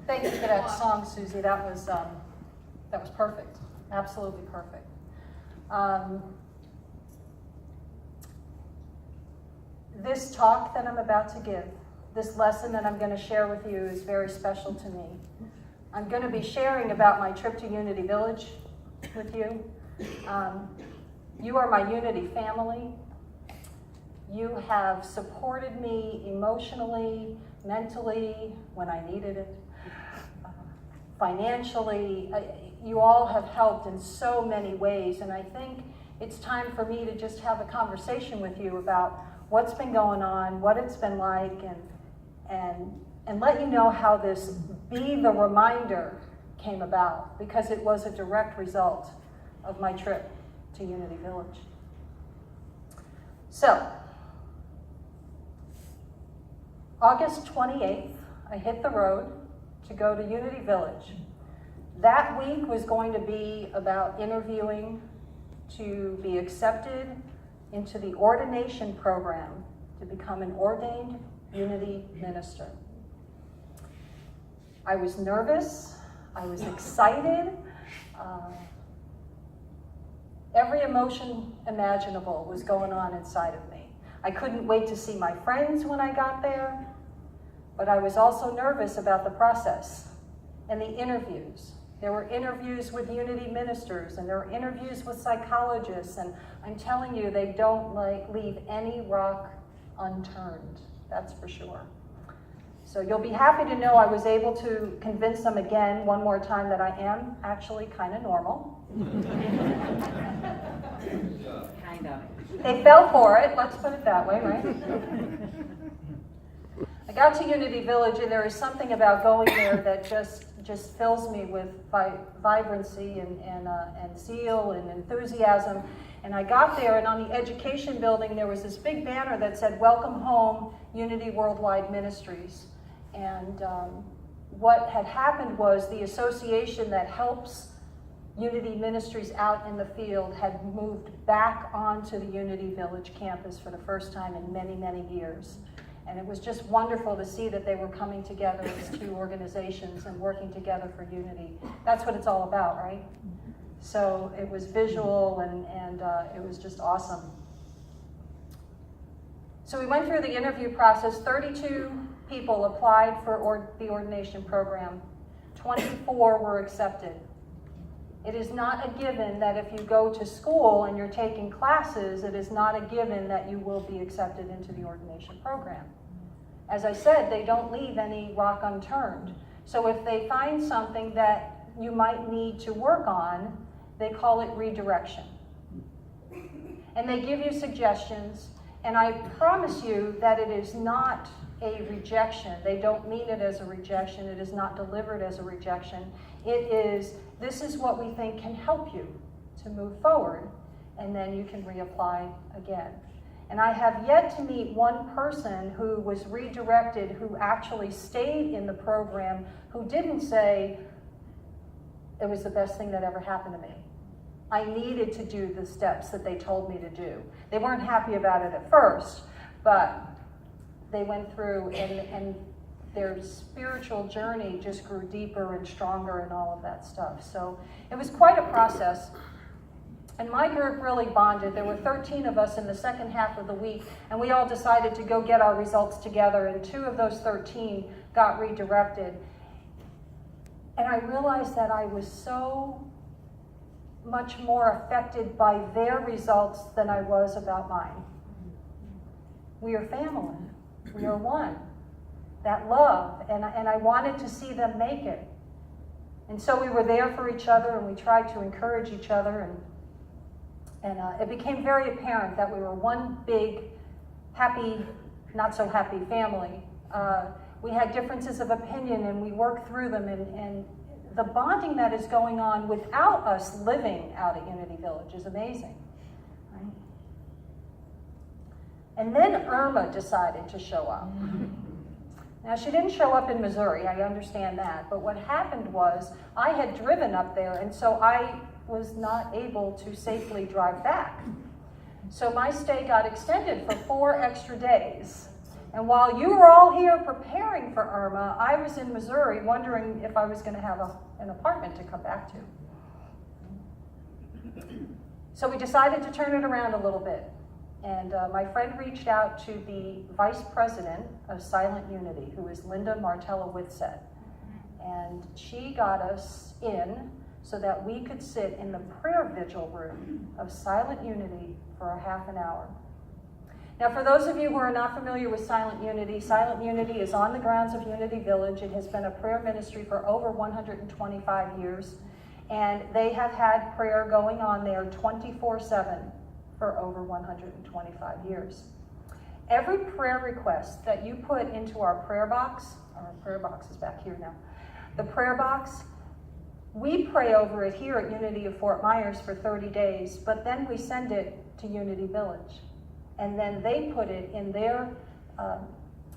Thank you for that song, Susie. That was perfect. Absolutely perfect. This talk that I'm about to give, this lesson that I'm going to share with you is very special to me. I'm going to be sharing about my trip to Unity Village with you. You are my Unity family. You have supported me emotionally, mentally, when I needed it, financially. You all have helped in so many ways, and I think it's time for me to just have a conversation with you about what's been going on, what it's been like, and let you know how this Be the Reminder came about, because it was a direct result of my trip to Unity Village. So, August 28th, I hit the road to go to Unity Village. That week was going to be about interviewing to be accepted into the ordination program to become an ordained Unity minister. I was nervous, I was excited, every emotion imaginable was going on inside of me. I couldn't wait to see my friends when I got there, but I was also nervous about the process and the interviews. There were interviews with Unity ministers, and there were interviews with psychologists, and I'm telling you, they don't leave any rock unturned, that's for sure. So you'll be happy to know I was able to convince them again one more time that I am actually kind of normal. Kind of. They fell for it, let's put it that way, right? I got to Unity Village, and there is something about going there that just fills me with vibrancy and zeal and enthusiasm. And I got there, and on the education building, there was this big banner that said, "Welcome Home, Unity Worldwide Ministries." And what had happened was the association that helps Unity Ministries out in the field had moved back onto the Unity Village campus for the first time in many, many years. And it was just wonderful to see that they were coming together as two organizations and working together for unity. That's what it's all about, right? So it was visual, and it was just awesome. So we went through the interview process. 32 people applied for the ordination program. 24 were accepted. It is not a given that if you go to school and you're taking classes, it is not a given that you will be accepted into the ordination program. As I said, they don't leave any rock unturned. So if they find something that you might need to work on, they call it redirection. And they give you suggestions, and I promise you that it is not a rejection. They don't mean it as a rejection. It is not delivered as a rejection. It is, this is what we think can help you to move forward, and then you can reapply again. And I have yet to meet one person who was redirected, who actually stayed in the program, who didn't say, it was the best thing that ever happened to me. I needed to do the steps that they told me to do. They weren't happy about it at first, but they went through, and their spiritual journey just grew deeper and stronger and all of that stuff. So it was quite a process. And my group really bonded. There were 13 of us in the second half of the week, and we all decided to go get our results together, and 2 of those 13 got redirected. And I realized that I was so much more affected by their results than I was about mine. We are family. We are one. That love, and I wanted to see them make it. And so we were there for each other, and we tried to encourage each other, and it became very apparent that we were one big, happy, not so happy family. We had differences of opinion, and we worked through them, and the bonding that is going on without us living out at Unity Village is amazing. Right? And then Irma decided to show up. Now, she didn't show up in Missouri, I understand that, but what happened was I had driven up there, and so I was not able to safely drive back. So my stay got extended for 4 extra days. And while you were all here preparing for Irma, I was in Missouri wondering if I was going to have an apartment to come back to. So we decided to turn it around a little bit. And my friend reached out to the vice president of Silent Unity, who is Linda Martella Whitsett. And she got us in so that we could sit in the prayer vigil room of Silent Unity for a half an hour. Now, for those of you who are not familiar with Silent Unity is on the grounds of Unity Village. It has been a prayer ministry for over 125 years, and they have had prayer going on there 24/7 for over 125 years. Every prayer request that you put into our prayer box is back here now, the prayer box, we pray over it here at Unity of Fort Myers for 30 days, but then we send it to Unity Village. And then they put it in their,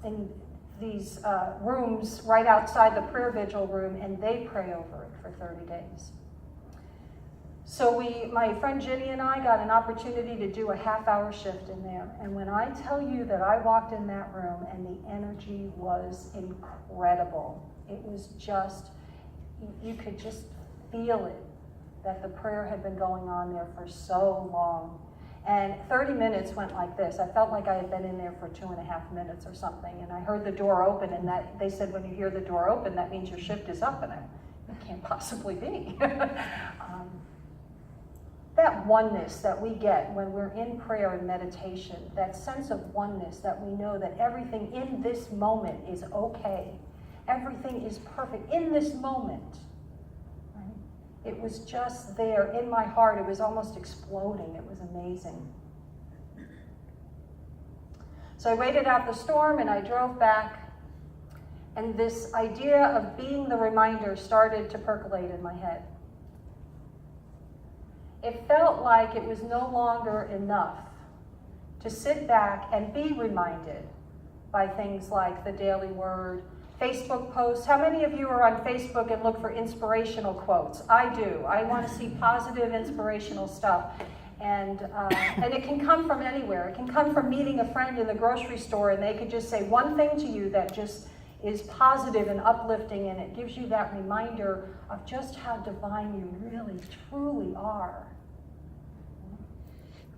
in these rooms right outside the prayer vigil room, and they pray over it for 30 days. So my friend Ginny and I got an opportunity to do a half-hour shift in there. And when I tell you that I walked in that room and the energy was incredible, it was just, you could just feel it, that the prayer had been going on there for so long. And 30 minutes went like this. I felt like I had been in there for 2.5 minutes or something. And I heard the door open, and they said, when you hear the door open, that means your shift is up. And it can't possibly be. That oneness that we get when we're in prayer and meditation, that sense of oneness that we know that everything in this moment is okay. Everything is perfect in this moment. Right? It was just there in my heart. It was almost exploding. It was amazing. So I waited out the storm and I drove back. And this idea of being the reminder started to percolate in my head. It felt like it was no longer enough to sit back and be reminded by things like the Daily Word, Facebook posts. How many of you are on Facebook and look for inspirational quotes? I do. I want to see positive, inspirational stuff. And it can come from anywhere. It can come from meeting a friend in the grocery store, and they could just say one thing to you that just is positive and uplifting, and it gives you that reminder of just how divine you really, truly are.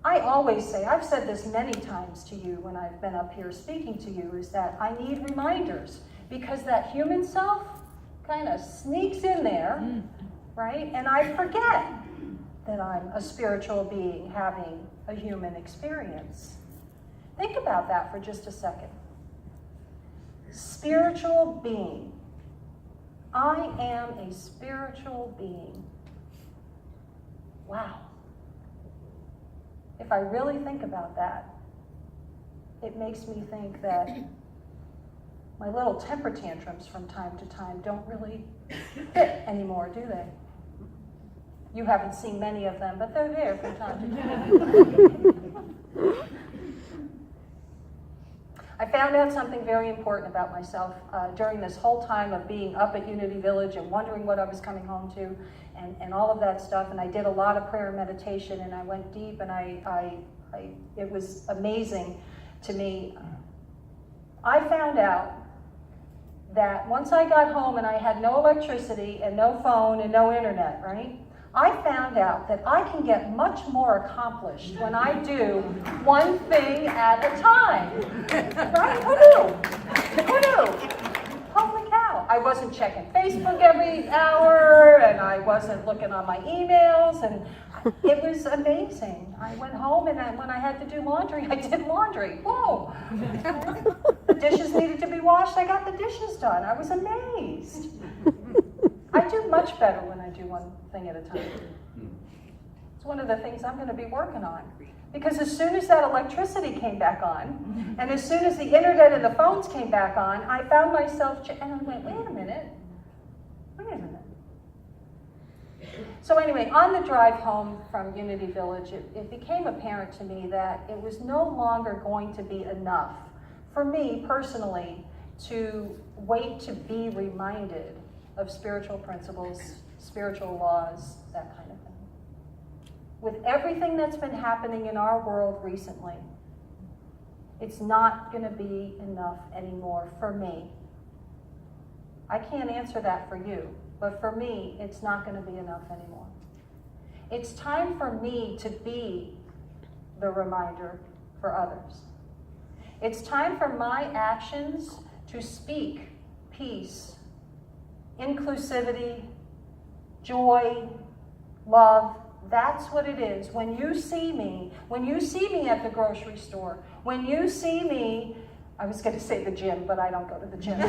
I always say, I've said this many times to you when I've been up here speaking to you, is that I need reminders, because that human self kind of sneaks in there, right? And I forget that I'm a spiritual being having a human experience. Think about that for just a second. Spiritual being. I am a spiritual being. Wow. If I really think about that, it makes me think that my little temper tantrums from time to time don't really fit anymore, do they? You haven't seen many of them, but they're there from time to time. I found out something very important about myself during this whole time of being up at Unity Village and wondering what I was coming home to and all of that stuff. And I did a lot of prayer and meditation, and I went deep, and it was amazing to me. I found out that once I got home and I had no electricity and no phone and no internet, right? I found out that I can get much more accomplished when I do one thing at a time. Right? Who knew? Who knew? Holy cow. I wasn't checking Facebook every hour, and I wasn't looking on my emails, and it was amazing. I went home, and when I had to do laundry, I did laundry. Whoa. The dishes needed to be washed. I got the dishes done. I was amazed. I do much better when I do one thing at a time. It's one of the things I'm going to be working on. Because as soon as that electricity came back on, and as soon as the internet and the phones came back on, I found myself, and I went, wait a minute. So anyway, on the drive home from Unity Village, it became apparent to me that it was no longer going to be enough for me personally to wait to be reminded of spiritual principles, spiritual laws, that kind of thing. With everything that's been happening in our world recently, It's not going to be enough anymore for me. I can't answer that for you, but for me, it's not going to be enough anymore. It's time for me to be the reminder for others. It's time for my actions to speak peace, inclusivity, joy, love. That's what it is. When you see me at the grocery store, when you see me, I was going to say the gym, but I don't go to the gym.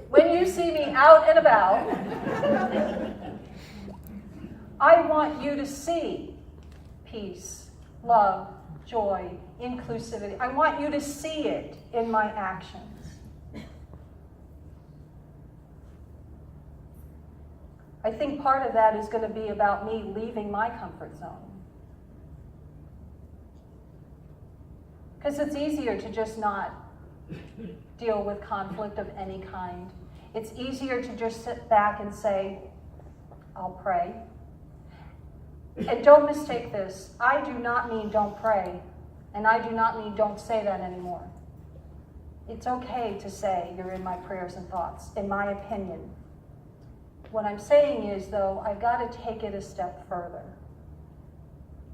When you see me out and about, I want you to see peace, love, joy, inclusivity. I want you to see it in my actions. I think part of that is going to be about me leaving my comfort zone. Because it's easier to just not deal with conflict of any kind. It's easier to just sit back and say, I'll pray. And don't mistake this. I do not mean don't pray. And I do not mean don't say that anymore. It's okay to say you're in my prayers and thoughts, in my opinion. What I'm saying is, though, I've got to take it a step further.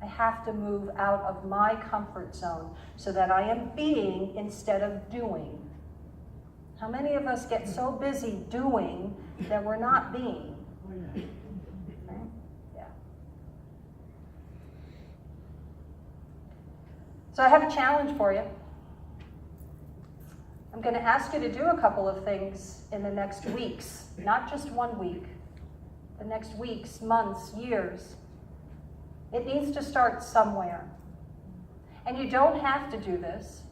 I have to move out of my comfort zone so that I am being instead of doing. How many of us get so busy doing that we're not being? Right? Yeah. So I have a challenge for you. I'm going to ask you to do a couple of things in the next weeks, not just 1 week, the next weeks, months, years. It needs to start somewhere. And you don't have to do this.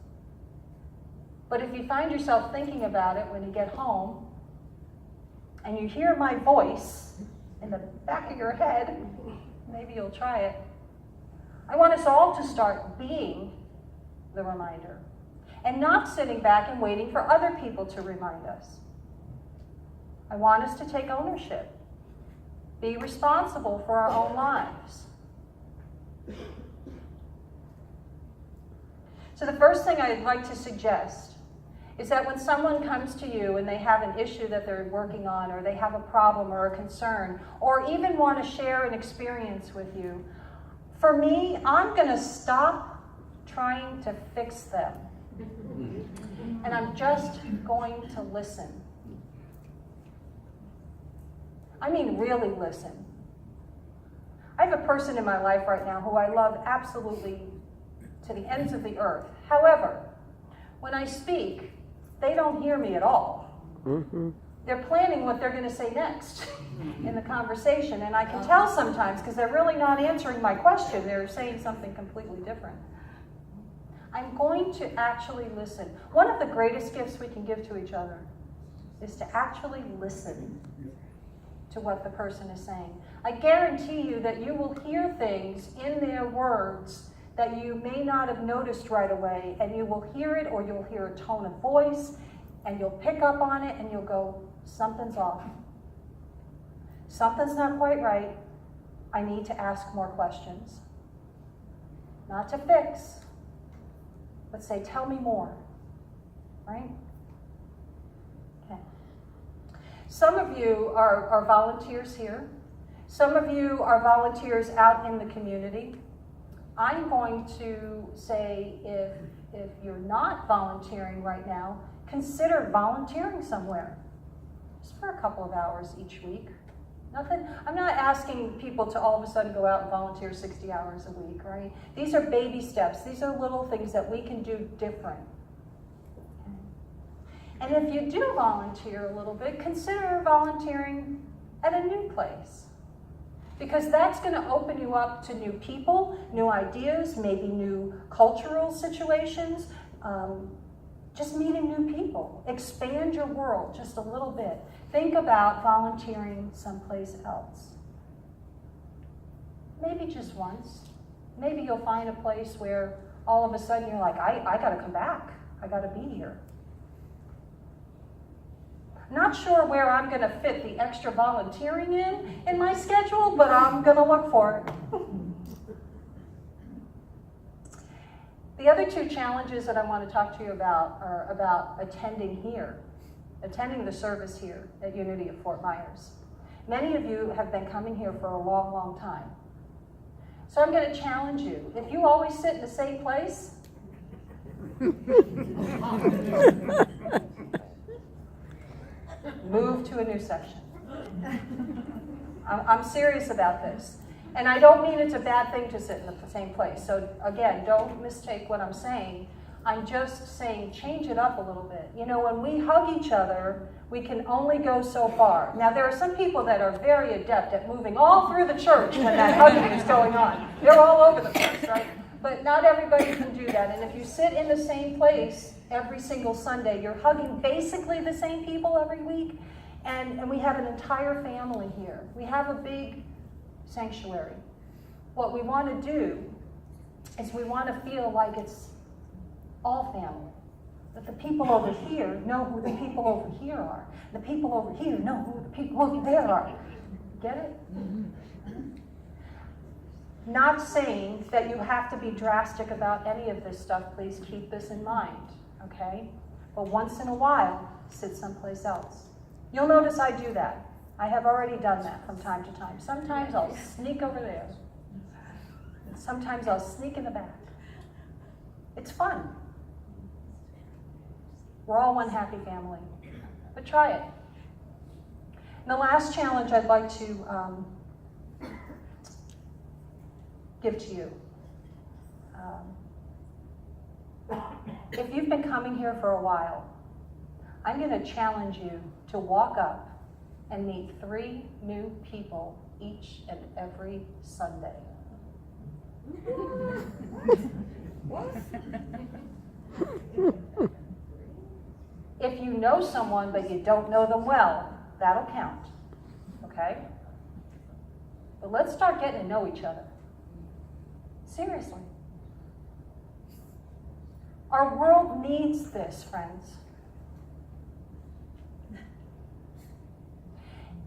But if you find yourself thinking about it when you get home, and you hear my voice in the back of your head, maybe you'll try it. I want us all to start being the reminder, and not sitting back and waiting for other people to remind us. I want us to take ownership, be responsible for our own lives. So the first thing I'd like to suggest is that when someone comes to you and they have an issue that they're working on, or they have a problem or a concern, or even want to share an experience with you, for me, I'm going to stop trying to fix them. And I'm just going to listen. I mean, really listen. I have a person in my life right now who I love absolutely to the ends of the earth. However, when I speak, they don't hear me at all. Mm-hmm. They're planning what they're going to say next in the conversation, and I can tell sometimes because they're really not answering my question. They're saying something completely different. I'm going to actually listen. One of the greatest gifts we can give to each other is to actually listen to what the person is saying. I guarantee you that you will hear things in their words that you may not have noticed right away, and you will hear it, or you'll hear a tone of voice, and you'll pick up on it, and you'll go, something's off. Something's not quite right. I need to ask more questions. Not to fix, but say, tell me more, right? Okay. Some of you are volunteers here. Some of you are volunteers out in the community. I'm going to say, if you're not volunteering right now, consider volunteering somewhere, just for a couple of hours each week. Nothing. I'm not asking people to all of a sudden go out and volunteer 60 hours a week, right? These are baby steps. These are little things that we can do different. And if you do volunteer a little bit, consider volunteering at a new place. Because that's going to open you up to new people, new ideas, maybe new cultural situations, just meeting new people. Expand your world just a little bit. Think about volunteering someplace else. Maybe just once. Maybe you'll find a place where all of a sudden you're like, I got to come back. I got to be here. Not sure where I'm going to fit the extra volunteering in my schedule, but I'm going to look for it. The other two challenges that I want to talk to you about are about attending the service here at Unity of Fort Myers. Many of you have been coming here for a long, long time. So I'm going to challenge you. If you always sit in the same place, move to a new section. I'm serious about this. And I don't mean it's a bad thing to sit in the same place. So again, don't mistake what I'm saying. I'm just saying change it up a little bit. You know, when we hug each other, we can only go so far. Now, there are some people that are very adept at moving all through the church when that hugging is going on. They're all over the place, right? But not everybody can do that. And if you sit in the same place every single Sunday, you're hugging basically the same people every week. And we have an entire family here. We have a big sanctuary. What we want to do is we want to feel like it's all family. That the people over here know who the people over here are. The people over here know who the people over there are. Get it? Not saying that you have to be drastic about any of this stuff. Please keep this in mind, okay? But once in a while, sit someplace else. You'll notice I do that. I have already done that from time to time. Sometimes I'll sneak over there. Sometimes I'll sneak in the back. It's fun. We're all one happy family. But try it. And the last challenge I'd like to give to you. If you've been coming here for a while, I'm going to challenge you to walk up and meet 3 new people each and every Sunday. If you know someone but you don't know them well, that'll count, okay? But let's start getting to know each other. Seriously. Our world needs this, friends.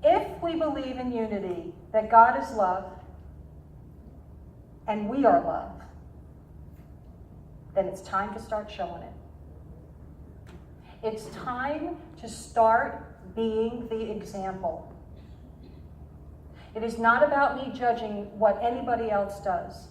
If we believe in unity, that God is love, and we are love, then it's time to start showing it. It's time to start being the example. It is not about me judging what anybody else does.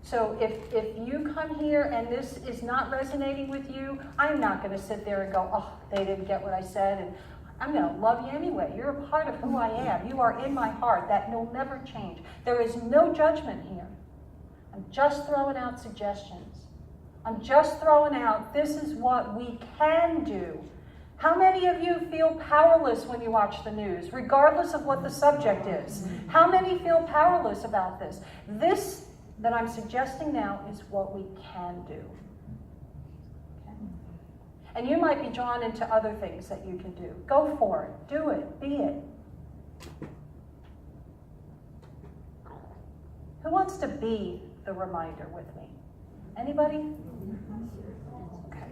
So if you come here and this is not resonating with you, I'm not going to sit there and go, oh, they didn't get what I said, and I'm going to love you anyway. You're a part of who I am. You are in my heart. That will never change. There is no judgment here. I'm just throwing out suggestions. I'm just throwing out, this is what we can do. How many of you feel powerless when you watch the news, regardless of what the subject is? How many feel powerless about this? This that I'm suggesting now is what we can do. Okay? And you might be drawn into other things that you can do. Go for it. Do it. Be it. Who wants to be the reminder with me? Anybody? Okay.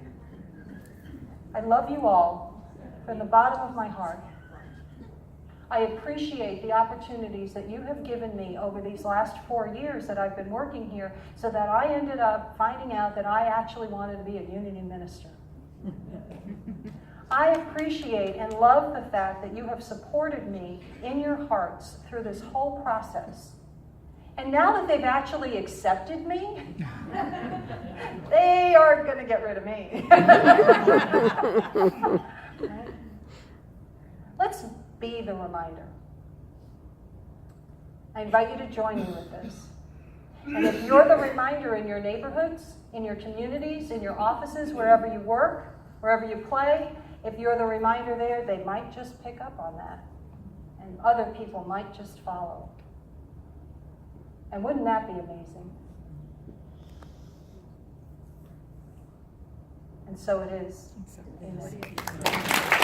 I love you all from the bottom of my heart. I appreciate the opportunities that you have given me over these last 4 years that I've been working here, so that I ended up finding out that I actually wanted to be a Unity minister. I appreciate and love the fact that you have supported me in your hearts through this whole process. And now that they've actually accepted me, they aren't going to get rid of me. Right? Let's be the reminder. I invite you to join me with this. And if you're the reminder in your neighborhoods, in your communities, in your offices, wherever you work, wherever you play, if you're the reminder there, they might just pick up on that. And other people might just follow. And wouldn't that be amazing? And so it is. Amen.